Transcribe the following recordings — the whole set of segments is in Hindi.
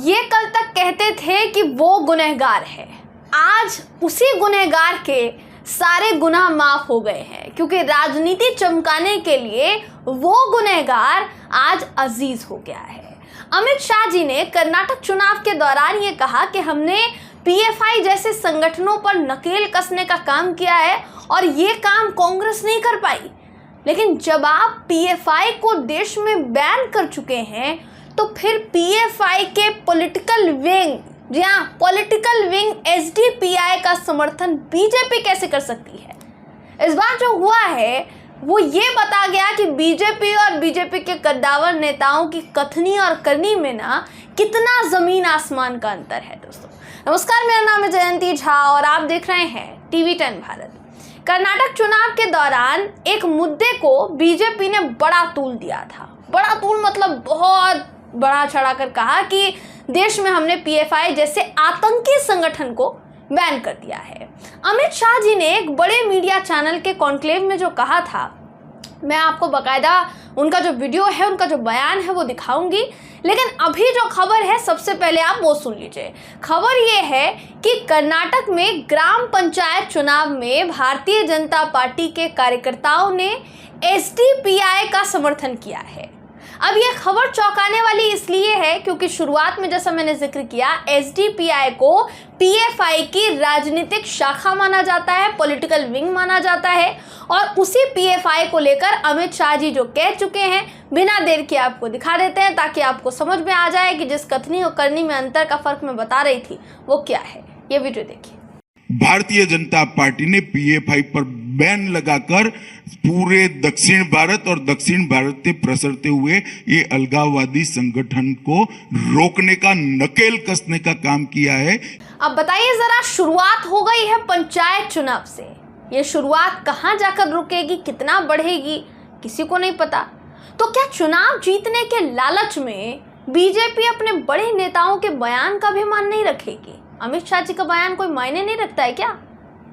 ये कल तक कहते थे कि वो गुनहगार है, आज उसी गुनहगार के सारे गुनाह माफ हो गए हैं, क्योंकि राजनीति चमकाने के लिए वो गुनहगार आज अजीज हो गया है। अमित शाह जी ने कर्नाटक चुनाव के दौरान ये कहा कि हमने पीएफआई जैसे संगठनों पर नकेल कसने का काम किया है और ये काम कांग्रेस नहीं कर पाई। लेकिन जब आप पीएफआई को देश में बैन कर चुके हैं तो फिर पीएफआई के पॉलिटिकल विंग, जी हाँ पॉलिटिकल विंग एसडीपीआई का समर्थन बीजेपी कैसे कर सकती है। इस बार जो हुआ है वो ये बता गया कि बीजेपी और बीजेपी के कद्दावर नेताओं की कथनी और करनी में ना कितना जमीन आसमान का अंतर है। दोस्तों नमस्कार, मेरा नाम है जयंती झा और आप देख रहे हैं टीवी 10 भारत। कर्नाटक चुनाव के दौरान एक मुद्दे को बीजेपी ने बड़ा तूल दिया था। बड़ा तूल मतलब बहुत बड़ा चढ़ा कर कहा कि देश में हमने पीएफआई जैसे आतंकी संगठन को बैन कर दिया है। अमित शाह जी ने एक बड़े मीडिया चैनल के कॉन्क्लेव में जो कहा था, मैं आपको बकायदा उनका जो वीडियो है, उनका जो बयान है वो दिखाऊंगी। लेकिन अभी जो खबर है सबसे पहले आप वो सुन लीजिए। खबर ये है कि कर्नाटक में ग्राम पंचायत चुनाव में भारतीय जनता पार्टी के कार्यकर्ताओं ने एसडीपीआई का समर्थन किया है। अब यह खबर चौंकाने वाली इसलिए है क्योंकि शुरुआत में जैसा मैंने जिक्र किया, एसडीपीआई को पीएफआई की राजनीतिक शाखा माना जाता है, पॉलिटिकल विंग माना जाता है। और उसी पीएफआई को लेकर अमित शाह जी जो कह चुके हैं, बिना देर के आपको दिखा देते हैं ताकि आपको समझ में आ जाए कि जिस कथनी और करनी में अंतर का फर्क मैं बता रही थी वो क्या है। ये वीडियो देखिए। भारतीय जनता पार्टी ने पीएफआई पर बैन लगाकर पूरे दक्षिण भारत और दक्षिण भारत से प्रसरते हुए ये अलगाववादी संगठन को रोकने का, नकेल कसने का काम किया है। अब बताइए जरा, शुरुआत हो गई है पंचायत चुनाव से, ये शुरुआत कहां जाकर रुकेगी, कितना बढ़ेगी, किसी को नहीं पता। तो क्या चुनाव जीतने के लालच में बीजेपी अपने बड़े नेताओं के बयान का भी मान नहीं रखेगी? अमित शाह जी का बयान कोई मायने नहीं रखता है क्या?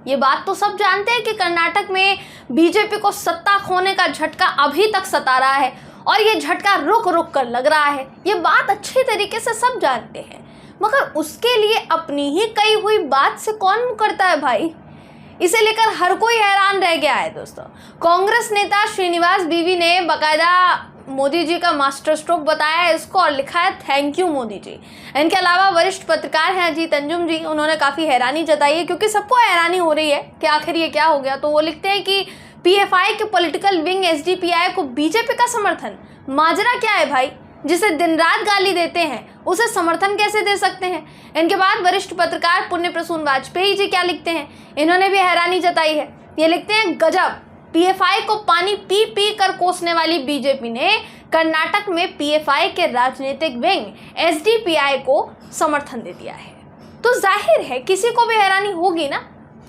ये बात तो सब जानते हैं कि कर्नाटक में बीजेपी को सत्ता खोने का झटका अभी तक सता रहा है और ये झटका रुक रुक कर लग रहा है। ये बात अच्छी तरीके से सब जानते हैं, मगर उसके लिए अपनी ही कही हुई बात से कौन मुकरता है भाई? इसे लेकर हर कोई हैरान रह गया है। दोस्तों कांग्रेस नेता श्रीनिवास बीवी ने बाकायदा मोदी जी का मास्टर स्ट्रोक बताया है इसको और लिखा है थैंक यू मोदी जी। इनके अलावा वरिष्ठ पत्रकार हैं अजीत अंजुम जी, उन्होंने काफ़ी हैरानी जताई है क्योंकि सबको हैरानी हो रही है कि आखिर ये क्या हो गया। तो वो लिखते हैं कि पीएफआई के पॉलिटिकल विंग एसडीपीआई को बीजेपी का समर्थन, माजरा क्या है भाई? जिसे दिन रात गाली देते हैं उसे समर्थन कैसे दे सकते हैं? इनके बाद वरिष्ठ पत्रकार पुण्य प्रसून वाजपेयी जी क्या लिखते हैं, इन्होंने भी हैरानी जताई है। ये लिखते हैं गजब, पीएफआई को पानी पी पी कर कोसने वाली बीजेपी ने कर्नाटक में पीएफआई के राजनीतिक विंग एसडीपीआई को समर्थन दे दिया है। तो जाहिर है किसी को भी हैरानी होगी ना।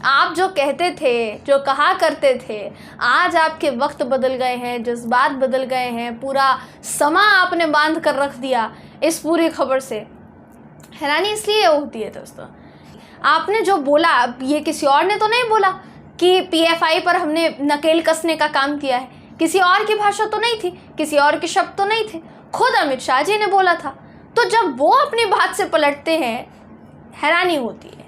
आप जो कहते थे, जो कहा करते थे, आज आपके वक्त बदल गए हैं, जज्बात बदल गए हैं, पूरा समा आपने बांध कर रख दिया इस पूरी खबर से। हैरानी इसलिए होती है दोस्तों, आपने जो बोला ये किसी और ने तो नहीं बोला कि पीएफआई पर हमने नकेल कसने का काम किया है, किसी और की भाषा तो नहीं थी, किसी और के शब्द तो नहीं थे, खुद अमित शाह जी ने बोला था। तो जब वो अपनी बात से पलटते हैं हैरानी होती है,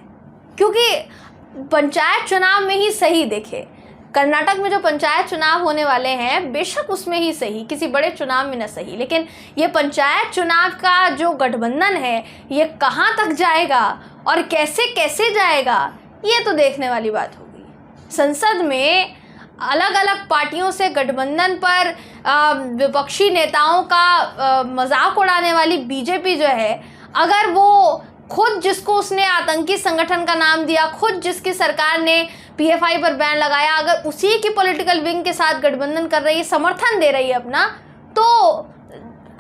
क्योंकि पंचायत चुनाव में ही सही देखे, कर्नाटक में जो पंचायत चुनाव होने वाले हैं बेशक उसमें ही सही, किसी बड़े चुनाव में न सही, लेकिन ये पंचायत चुनाव का जो गठबंधन है ये कहाँ तक जाएगा और कैसे कैसे जाएगा, ये तो देखने वाली बात होगी। संसद में अलग अलग पार्टियों से गठबंधन पर विपक्षी नेताओं का मजाक उड़ाने वाली बीजेपी जो है, अगर वो खुद जिसको उसने आतंकी संगठन का नाम दिया, खुद जिसकी सरकार ने पीएफआई पर बैन लगाया, अगर उसी की पॉलिटिकल विंग के साथ गठबंधन कर रही है, समर्थन दे रही है अपना, तो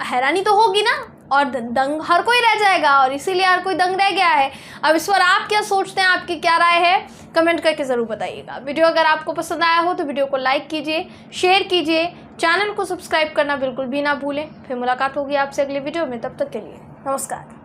हैरानी तो होगी ना और दंग हर कोई रह जाएगा और इसीलिए हर कोई दंग रह गया है। अब इस पर आप क्या सोचते हैं, आपकी क्या राय है, कमेंट करके ज़रूर बताइएगा। वीडियो अगर आपको पसंद आया हो तो वीडियो को लाइक कीजिए, शेयर कीजिए, चैनल को सब्सक्राइब करना बिल्कुल भी ना भूलें। फिर मुलाकात होगी आपसे अगले वीडियो में, तब तक के लिए नमस्कार।